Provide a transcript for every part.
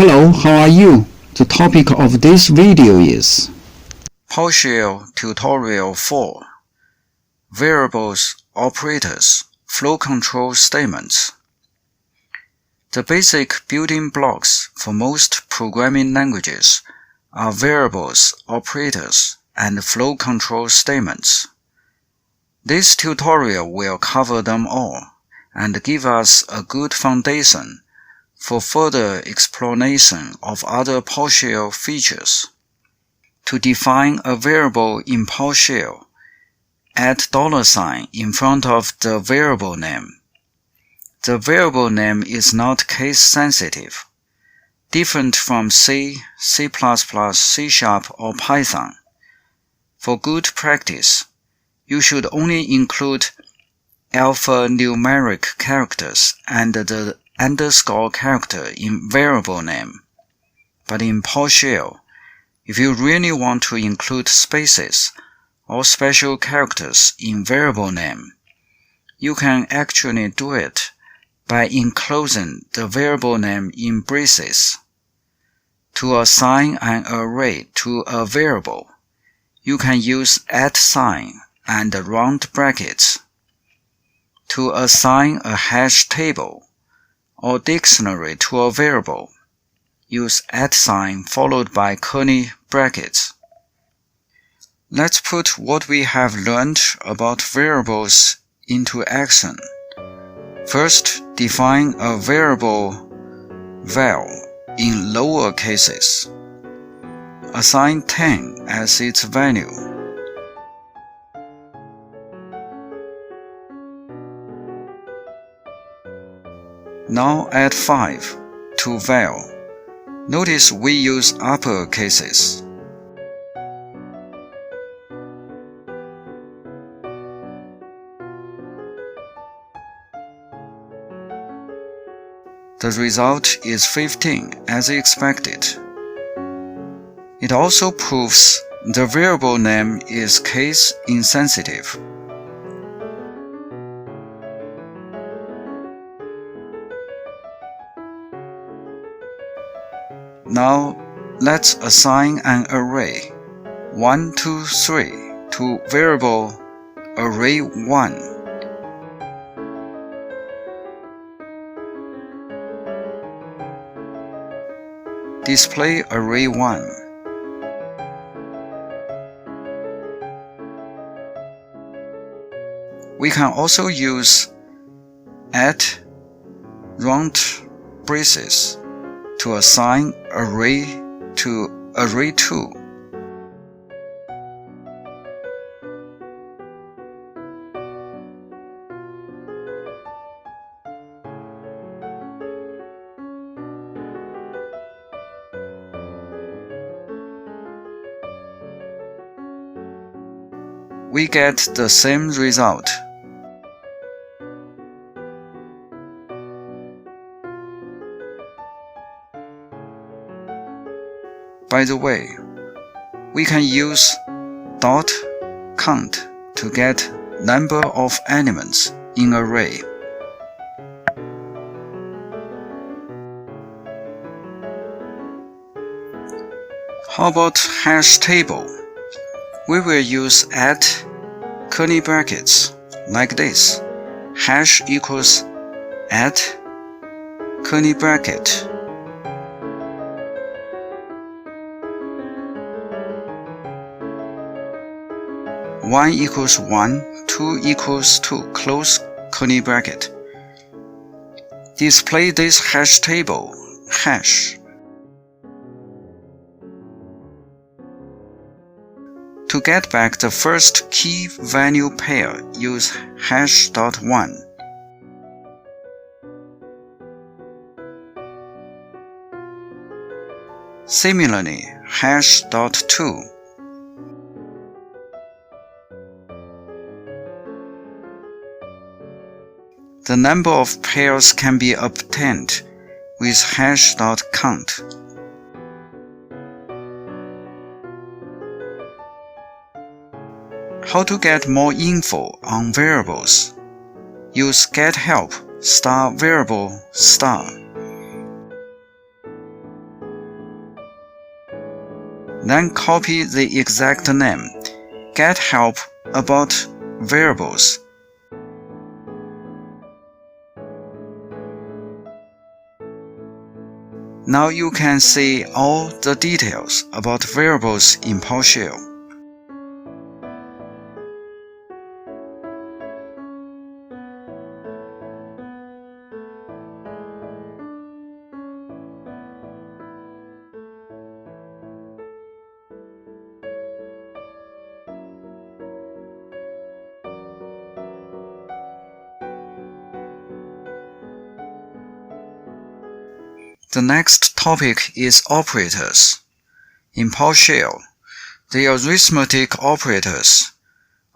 Hello, how are you? The topic of this video is PowerShell Tutorial 4 Variables, Operators, Flow Control Statements. The basic building blocks for most programming languages are variables, operators, and flow control statements. This tutorial will cover them all and give us a good foundation for further exploration of other PowerShell features. To define a variable in PowerShell, add $sign in front of the variable name. The variable name is not case-sensitive, different from C, C++, C#, or Python. For good practice, you should only include alphanumeric characters and the underscore character in variable name. But in PowerShell, if you really want to include spaces or special characters in variable name, you can actually do it by enclosing the variable name in braces. To assign an array to a variable, you can use @sign and round brackets. To assign a hash table or dictionary to a variable, use @sign followed by curly brackets. Let's put what we have learned about variables into action. First, define a variable val in lower cases. Assign 10 as its value. Now add 5 to val. Notice we use upper cases. The result is 15 as expected. It also proves the variable name is case insensitive. Now, let's assign an array 1, 2, 3 to variable array1. Display array1. We can also use round braces to assign array to array2. We get the same result. By the way, we can use .count to get number of elements in array. How about hash table? We will use curly brackets like this. Hash equals curly bracket. One equals 1, 2 equals 2, close curly bracket. Display this hash table, hash. To get back the first key value pair, use hash.1. Similarly, hash.2. The number of pairs can be obtained with hash.count. How to get more info on variables? Use getHelp *variable*. Then copy the exact name. Get help about variables. Now you can see all the details about variables in PowerShell. The next topic is operators. In PowerShell, the arithmetic operators,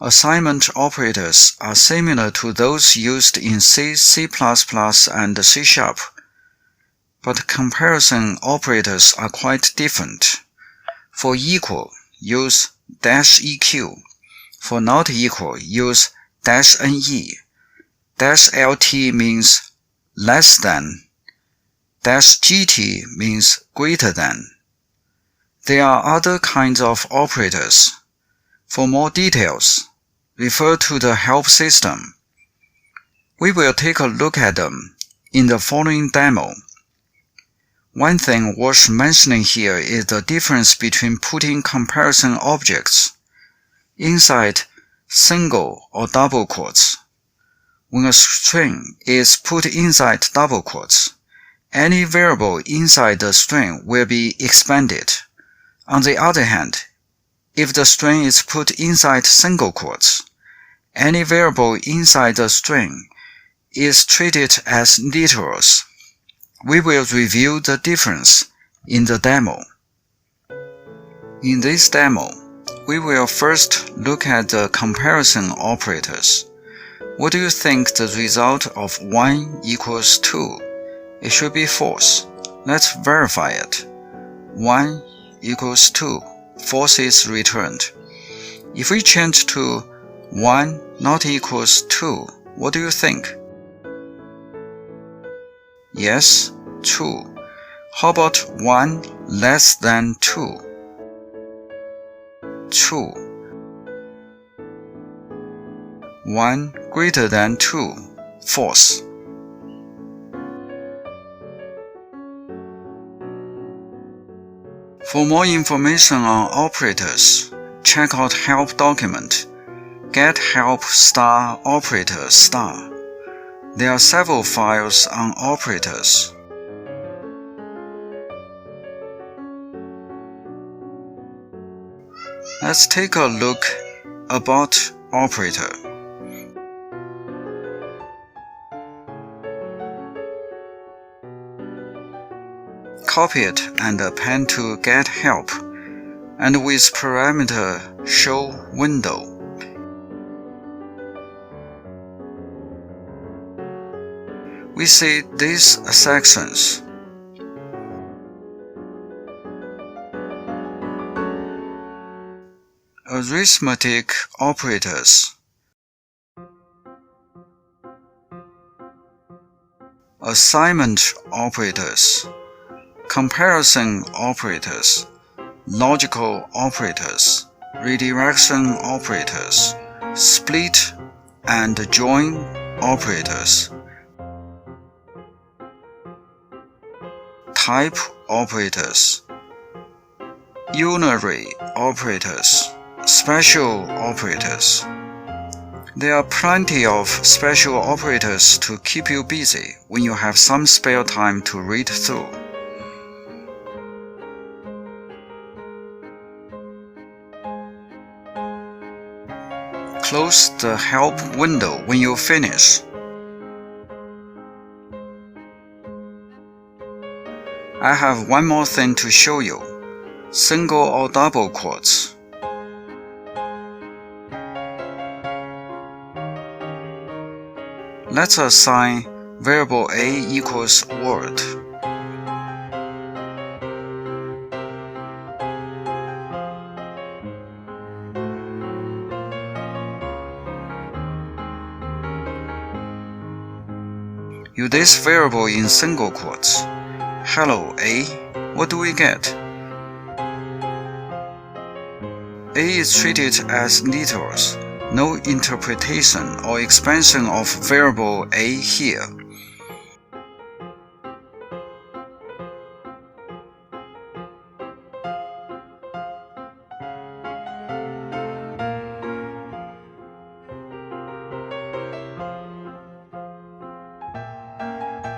assignment operators are similar to those used in C, C++, and C#, but comparison operators are quite different. For equal, use -eq. For not equal, use -ne. -lt means less than. -gt means greater than. There are other kinds of operators. For more details, refer to the help system. We will take a look at them in the following demo. One thing worth mentioning here is the difference between putting comparison objects inside single or double quotes. When a string is put inside double quotes, any variable inside the string will be expanded. On the other hand, if the string is put inside single quotes, any variable inside the string is treated as literals. We will review the difference in the demo. In this demo, we will first look at the comparison operators. What do you think the result of 1 equals 2? It should be false. Let's verify it. 1 equals 2. False is returned. If we change to 1 not equals 2, what do you think? Yes, 2. How about 1 less than 2? 2. 1 greater than 2. False. For more information on operators, check out help document. Get help star operator star. There are several files on operators. Let's take a look about operator. Copy it and append to get help, and with parameter show window. We see these sections. Arithmetic operators, assignment operators, comparison operators, logical operators, redirection operators, split and join operators, type operators, unary operators, special operators. There are plenty of special operators to keep you busy when you have some spare time to read through. Close the help window when you finish. I have one more thing to show you. Single or double quotes. Let's assign variable a equals word. Use this variable in single quotes. Hello A, what do we get? A is treated as literals, no interpretation or expansion of variable A here.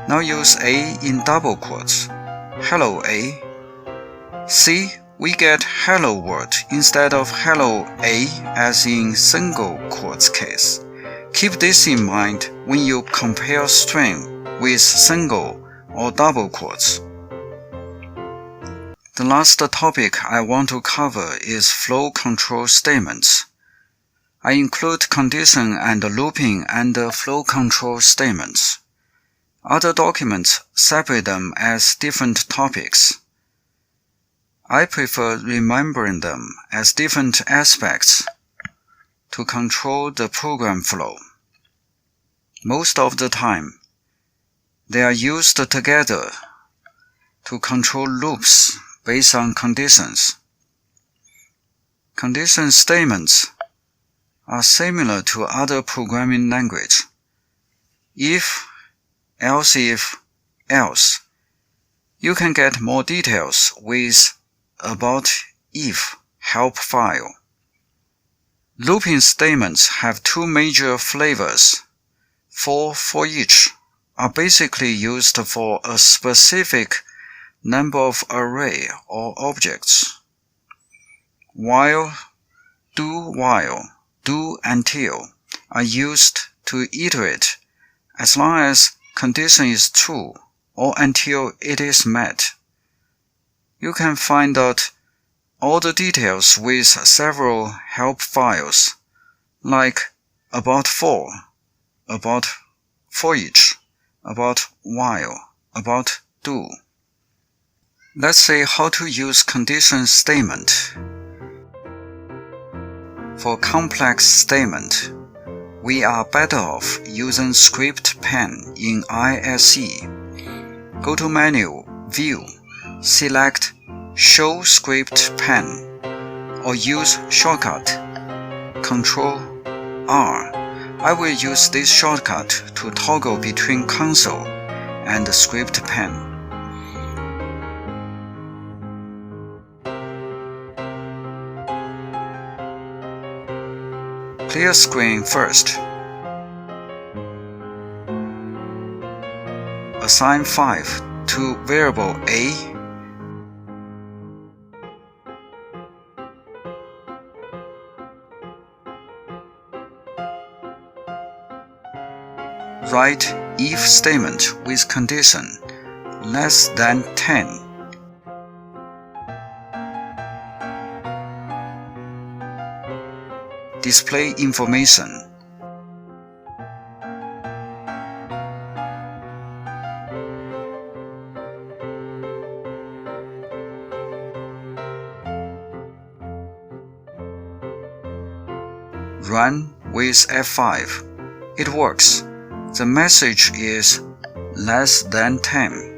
Now use A in double quotes. Hello A. See, we get hello world instead of hello A as in single quotes case. Keep this in mind when you compare string with single or double quotes. The last topic I want to cover is flow control statements. I include condition and looping under flow control statements. Other documents separate them as different topics. I prefer remembering them as different aspects to control the program flow. Most of the time, they are used together to control loops based on conditions. Condition statements are similar to other programming languages. If, else. You can get more details with about if help file. Looping statements have two major flavors. For each are basically used for a specific number of array or objects. While, do until are used to iterate as long as condition is true or until it is met. You can find out all the details with several help files, like about for each, about while, about do. Let's see how to use condition statement. For complex statement, we are better off using script pen in ISE. Go to Menu, View, select Show Script Pen, or use shortcut Ctrl-R. I will use this shortcut to toggle between console and script pen. Clear screen first. Assign 5 to variable A. Write if statement with condition less than 10. Display information. Run with F5. It works. The message is less than 10.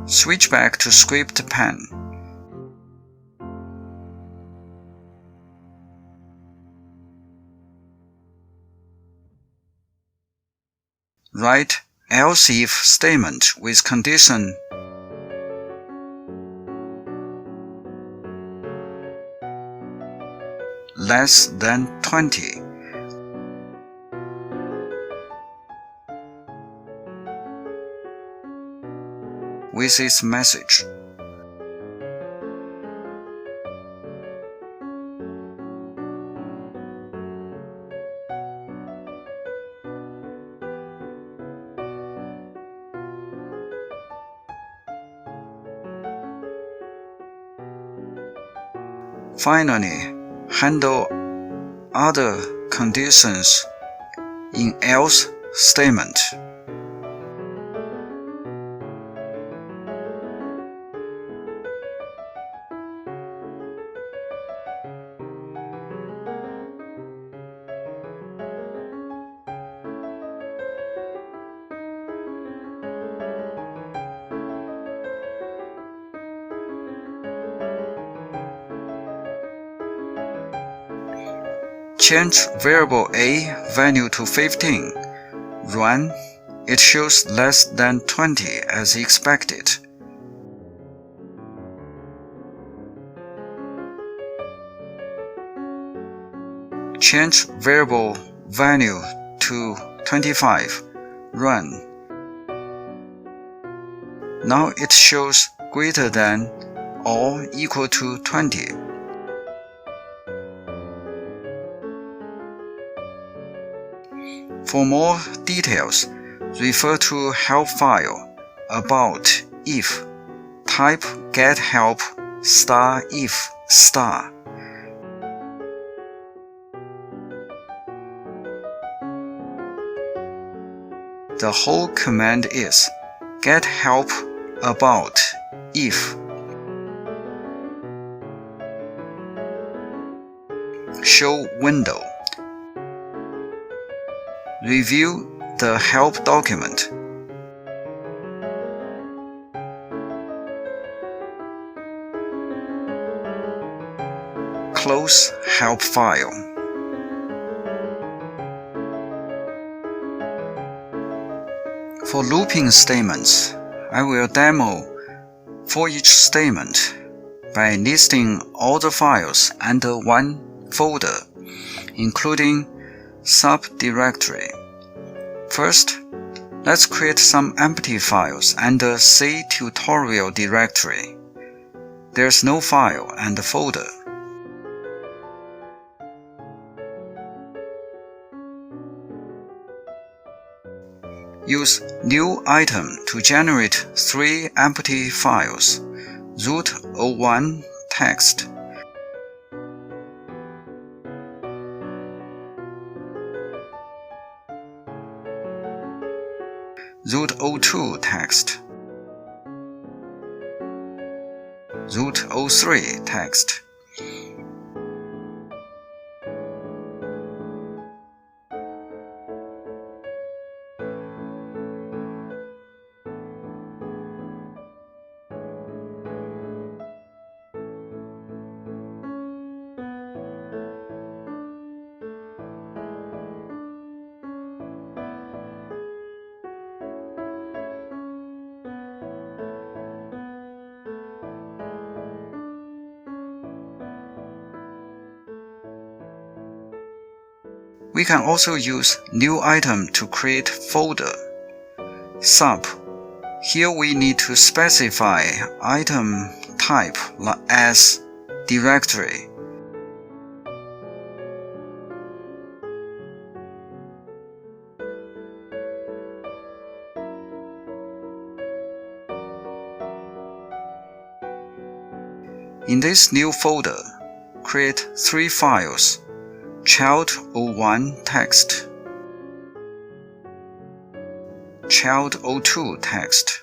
Switch back to script pen. Write else if statement with condition less than 20. With this message. Finally, handle other conditions in else statement. Change variable a value to 15. Run. It shows less than 20 as expected. Change variable value to 25. Run. Now it shows greater than or equal to 20. For more details, refer to help file about if. Type get help *if*. The whole command is get help about if. Show window. Review the help document. Close help file. For looping statements, I will demo for each statement by listing all the files under one folder, including subdirectory. First, let's create some empty files under C tutorial directory. There's no file and folder. Use new item to generate 3 empty files. Root 01 text. Root 02 text. Root 03 text. We can also use new item to create folder. Sub. Here we need to specify item type as directory. In this new folder, create 3 files. Child 01 text, Child 02 text,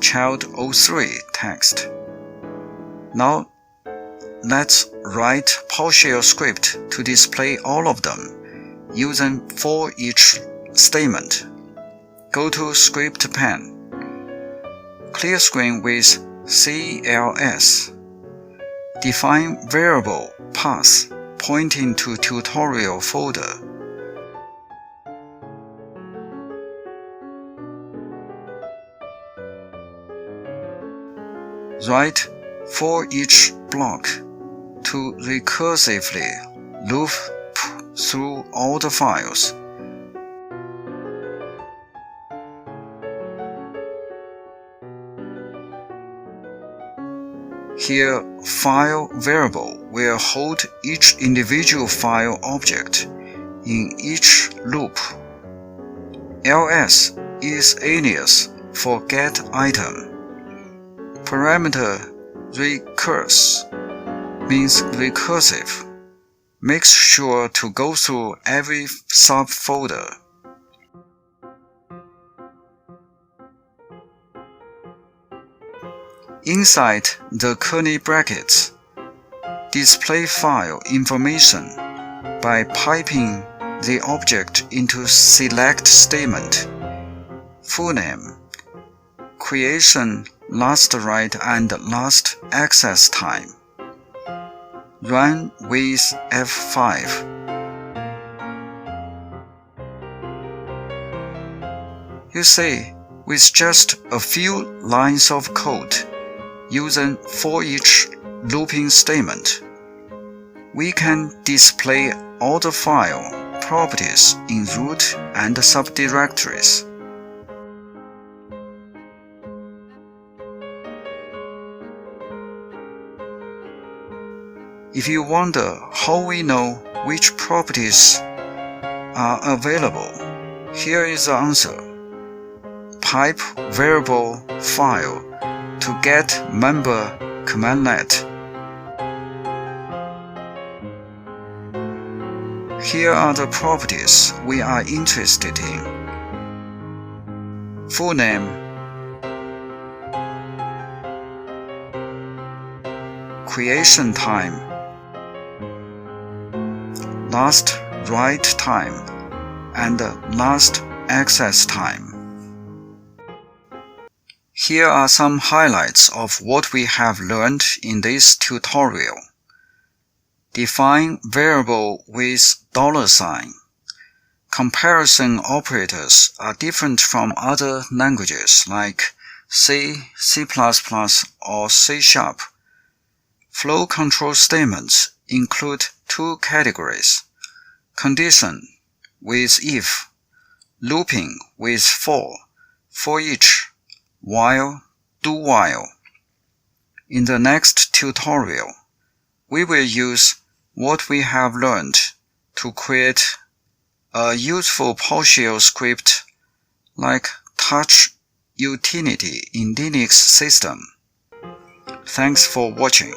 Child 03 text. Now, let's write PowerShell script to display all of them, using for each statement. Go to Script pane. Clear screen with CLS. Define variable path pointing to tutorial folder. Write for each block to recursively loop through all the files. Here, file variable will hold each individual file object in each loop. ls is alias for get item. Parameter recurse means recursive. Makes sure to go through every subfolder. Inside the curly brackets, display file information by piping the object into select statement, full name, creation, last write and last access time. Run with F5. You see, with just a few lines of code, using for each looping statement, we can display all the file properties in root and subdirectories. If you wonder how we know which properties are available, here is the answer. Pipe variable file to get member commandlet. Here are the properties we are interested in. Full name, creation time, last write time, and last access time. Here are some highlights of what we have learned in this tutorial. Define variable with $sign. Comparison operators are different from other languages like C, C++, or C#. Flow control statements include two categories: condition with if, looping with for each, while, do while. In the next tutorial, we will use what we have learned to create a useful PowerShell script like touch utility in Linux system. Thanks for watching.